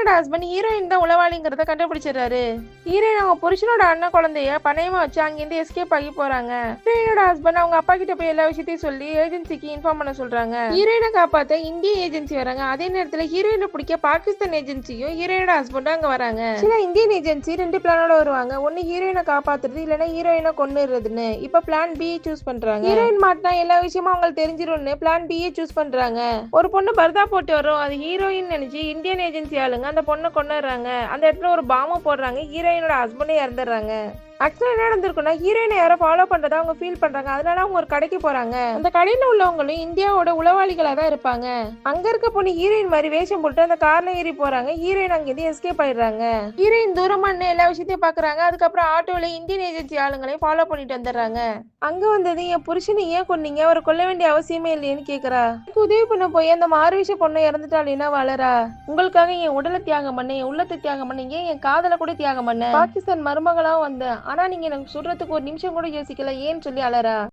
ஹீரோயினோட husband heroine தான் உளவாளிங்கிறத கண்டுபிடிச்சிடுறாரு. Heroine அவங்க புருஷனோட அண்ணன் குழந்தைய பணையமா வச்சு அங்கிருந்து எஸ்கேப் ஆகி போறாங்க. ஹீரோயினோட ஹஸ்பண்ட் அவங்க அப்பா கிட்ட போய் எல்லா விஷயத்தையும் சொல்லி ஏஜென்சிக்கு இன்ஃபார்ம் பண்ண சொல்றாங்க. ஹீரோயினை காப்பாத்த இந்திய ஏஜென்சி வராங்க. அதே நேரத்துல ஹீரோயினை பிடிக்க பாகிஸ்தான் ஏஜென்சியும் ஹீரோயினோட ஹஸ்பண்டும் அங்க வராங்க. சில இந்தியன் ஏஜென்சி 2 பிளானோட வருவாங்க. ஒன்னு ஹீரோயினை காப்பாத்துறது, இல்லைன்னா ஹீரோயினை கொன்னுறதுன்னு. இப்ப பிளான் பி சூஸ் பண்றாங்க. ஹீரோயின் மாட்டினா எல்லா விஷயமும் அவங்களுக்கு தெரிஞ்சிரும்னு பிளான் பி சூஸ் பண்றாங்க. ஒரு பொண்ணு பர்தா போட்டு வரும், அது ஹீரோயின் நினைச்சு இந்தியன் ஏஜென்சி ஆளுங்க அந்த பொண்ணை கொன்னுறாங்க. அந்த இடத்துல ஒரு பாம்பு போடுறாங்க. ஹீரோயினோட ஹஸ்பண்டே இறந்துடுறாங்க. ஆக்சுவலா என்ன நடந்திருக்குன்னா, ஹீரோயினை யாரோ ஃபாலோ பண்றதா அவங்க ஃபீல் பண்றாங்க. அதனால அவங்க ஒரு கடைக்கு போறாங்க. அந்த கடையில உள்ளவங்களும் இந்தியாவோட உளவாளிகளா தான் இருப்பாங்க. அங்க இருக்க பொண்ணு ஹீரோயின் மாதிரி வேஷம் போட்டு அந்த கார்ல ஏறி போறாங்க. ஹீரோயின் அங்கிருந்து எஸ்கேப் ஆயிடுறாங்க. ஹீரோயின் தூரமா எல்லா விஷயத்தையும் பாக்குறாங்க. அதுக்கப்புறம் ஆட்டோல இந்தியன் ஏஜென்சி ஆளுங்களையும் ஃபாலோ பண்ணிட்டு வந்துடுறாங்க. அங்க வந்தது, என் புருஷனை ஏன் கொன்னீங்க, அவரை கொல்ல வேண்டிய அவசியமே இல்லையேன்னு கேக்குறா. உதவி பண்ண போய் அந்த மாறுவிஷ பொண்ணு இறந்துட்டாளின்னா வளரா. உங்களுக்காக என் உடலை தியாகம் பண்ண, என் உள்ளத்தை தியாகம் பண்ண, ஏன் என் காதலை கூட தியாகம் பண்ண. பாகிஸ்தான் மருமகளா வந்த, ஆனா நீங்க எனக்கு சொல்றதுக்கு ஒரு நிமிஷம் கூட யோசிக்கல, ஏன்னு சொல்லி அலறா.